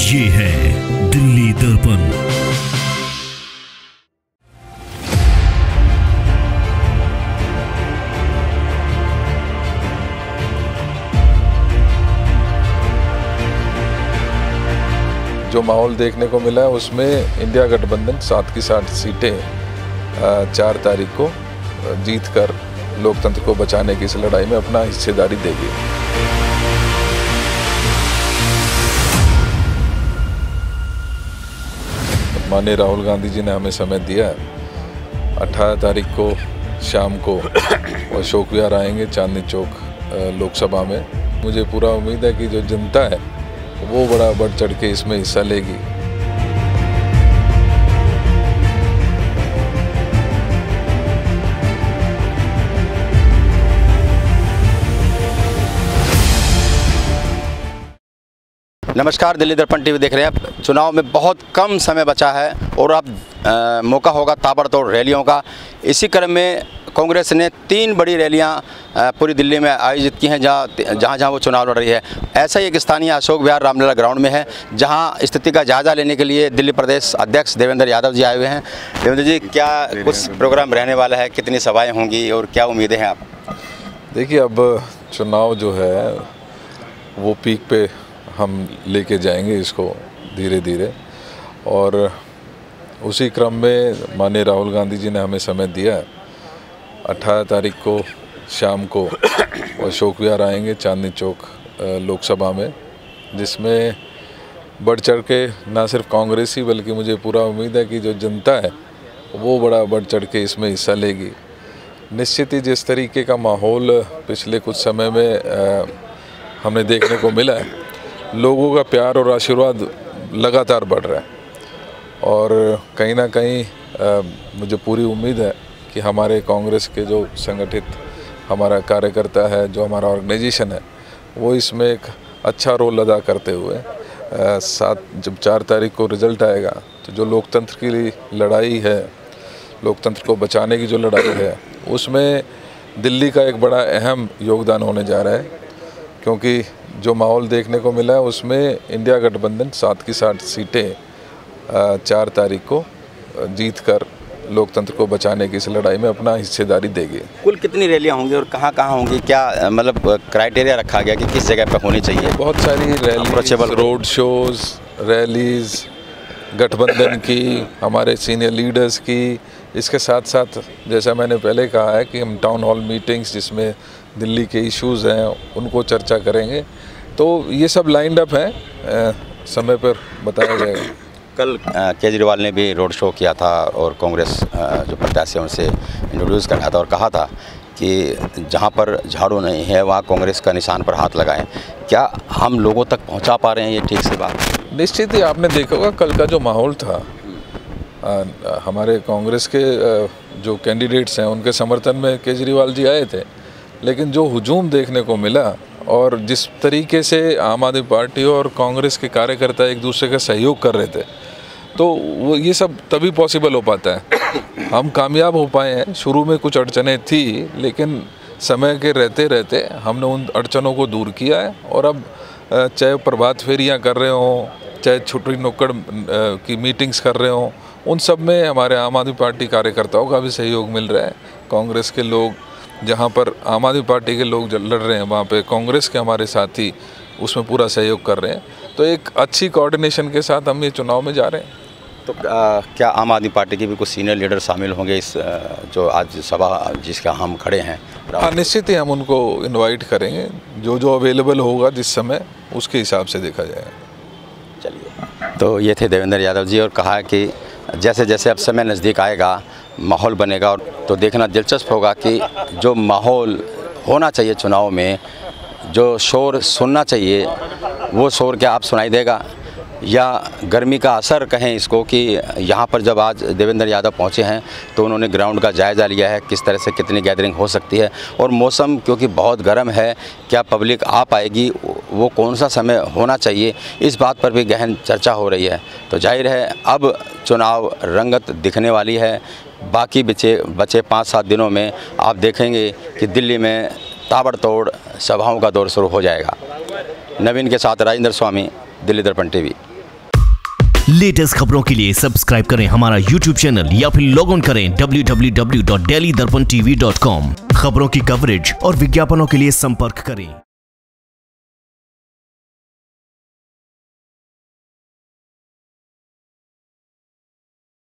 ये है दिल्ली दर्पण। जो माहौल देखने को मिला है उसमें इंडिया गठबंधन 7 की 7 सीटें 4 तारीख को जीतकर लोकतंत्र को बचाने की इस लड़ाई में अपना हिस्सेदारी देगी। माननीय राहुल गांधी जी ने हमें समय दिया है। 18 तारीख को शाम को वो अशोक विहार आएंगे चांदनी चौक लोकसभा में। मुझे पूरा उम्मीद है कि जो जनता है वो बड़ा बढ़ चढ़ के इसमें हिस्सा लेगी। नमस्कार, दिल्ली दर्पण टीवी देख रहे हैं आप। चुनाव में बहुत कम समय बचा है और अब मौका होगा ताबड़तोड़ रैलियों का। इसी क्रम में कांग्रेस ने 3 बड़ी रैलियां पूरी दिल्ली में आयोजित की हैं जहां वो चुनाव लड़ रही है। ऐसा ही एक स्थानीय अशोक विहार रामलीला ग्राउंड में है जहां स्थिति का जायजा लेने के लिए दिल्ली प्रदेश अध्यक्ष देवेंद्र यादव जी आए हुए हैं। देवेंद्र जी, क्या कुछ प्रोग्राम रहने वाला है, कितनी सभाएं होंगी और क्या उम्मीदें हैं आप? देखिए, अब चुनाव जो है वो पीक पे हम लेके जाएंगे इसको धीरे धीरे, और उसी क्रम में माननीय राहुल गांधी जी ने हमें समय दिया है। 18 तारीख को शाम को अशोक विहार आएंगे चांदनी चौक लोकसभा में, जिसमें बढ़ चढ़ के ना सिर्फ कांग्रेस ही बल्कि मुझे पूरा उम्मीद है कि जो जनता है वो बड़ा बढ़ चढ़ के इसमें हिस्सा लेगी। निश्चित ही जिस तरीके का माहौल पिछले कुछ समय में हमें देखने को मिला है, लोगों का प्यार और आशीर्वाद लगातार बढ़ रहा है, और कहीं ना कहीं मुझे पूरी उम्मीद है कि हमारे कांग्रेस के जो संगठित हमारा कार्यकर्ता है, जो हमारा ऑर्गेनाइजेशन है, वो इसमें एक अच्छा रोल अदा करते हुए जब 4 तारीख को रिज़ल्ट आएगा तो जो लोकतंत्र की लड़ाई है, लोकतंत्र को बचाने की जो लड़ाई है, उसमें दिल्ली का एक बड़ा अहम योगदान होने जा रहा है। क्योंकि जो माहौल देखने को मिला है उसमें इंडिया गठबंधन 7 की 7 सीटें 4 तारीख को जीतकर लोकतंत्र को बचाने की इस लड़ाई में अपना हिस्सेदारी देगी। कुल कितनी रैलियां होंगी और कहाँ होंगी? क्या मतलब क्राइटेरिया रखा गया कि किस जगह पर होनी चाहिए? बहुत सारी रैली, रोड शोज़, रैलीज़ गठबंधन की, हमारे सीनियर लीडर्स की, इसके साथ साथ जैसा मैंने पहले कहा है कि हम टाउन हॉल मीटिंग्स जिसमें दिल्ली के इश्यूज़ हैं उनको चर्चा करेंगे। तो ये सब लाइंड अप है, समय पर बताया जाएगा। कल केजरीवाल ने भी रोड शो किया था और कांग्रेस जो प्रत्याशी उनसे इंट्रोड्यूस कराया था और कहा था कि जहां पर झाड़ू नहीं है वहां कांग्रेस का निशान पर हाथ लगाएं। क्या हम लोगों तक पहुंचा पा रहे हैं ये ठीक से बात? निश्चित ही आपने देखा होगा कल का जो माहौल था, हमारे कांग्रेस के जो कैंडिडेट्स हैं उनके समर्थन में केजरीवाल जी आए थे, लेकिन जो हुजूम देखने को मिला और जिस तरीके से आम आदमी पार्टी और कांग्रेस के कार्यकर्ता एक दूसरे का सहयोग कर रहे थे, तो वो ये सब तभी पॉसिबल हो पाता है। हम कामयाब हो पाए हैं। शुरू में कुछ अड़चनें थी, लेकिन समय के रहते रहते हमने उन अड़चनों को दूर किया है, और अब चाहे प्रभात फेरियां कर रहे हों, चाहे छोटी नुक्कड़ की मीटिंग्स कर रहे हों, उन सब में हमारे आम आदमी पार्टी कार्यकर्ताओं का भी सहयोग मिल रहा है। कांग्रेस के लोग, जहाँ पर आम आदमी पार्टी के लोग लड़ रहे हैं, वहाँ पे कांग्रेस के हमारे साथी उसमें पूरा सहयोग कर रहे हैं। तो एक अच्छी कोऑर्डिनेशन के साथ हम ये चुनाव में जा रहे हैं। तो क्या आम आदमी पार्टी के भी कुछ सीनियर लीडर शामिल होंगे इस जो आज सभा जिसका हम खड़े हैं? हाँ, निश्चित ही हम उनको इनवाइट करेंगे। जो अवेलेबल होगा जिस समय, उसके हिसाब से देखा जाएगा। चलिए, तो ये थे देवेंद्र यादव जी, और कहा कि जैसे जैसे अब समय नज़दीक आएगा, माहौल बनेगा, और तो देखना दिलचस्प होगा कि जो माहौल होना चाहिए चुनाव में, जो शोर सुनना चाहिए, वो शोर क्या आप सुनाई देगा, या गर्मी का असर कहें इसको कि यहाँ पर जब आज देवेंद्र यादव पहुँचे हैं तो उन्होंने ग्राउंड का जायज़ा लिया है, किस तरह से कितनी गैदरिंग हो सकती है, और मौसम क्योंकि बहुत गर्म है, क्या पब्लिक आ पाएगी, वो कौन सा समय होना चाहिए, इस बात पर भी गहन चर्चा हो रही है। तो जाहिर है अब चुनाव रंगत दिखने वाली है। बाकी बचे 5-7 दिनों में आप देखेंगे कि दिल्ली में ताबड़तोड़ सभाओं का दौर शुरू हो जाएगा। नवीन के साथ राजेंद्र स्वामी, दिल्ली दर्पण टीवी। लेटेस्ट खबरों के लिए सब्सक्राइब करें हमारा YouTube चैनल या फिर लॉग ऑन करें www.delhidarpantv.com। खबरों की कवरेज और विज्ञापनों के लिए संपर्क करें।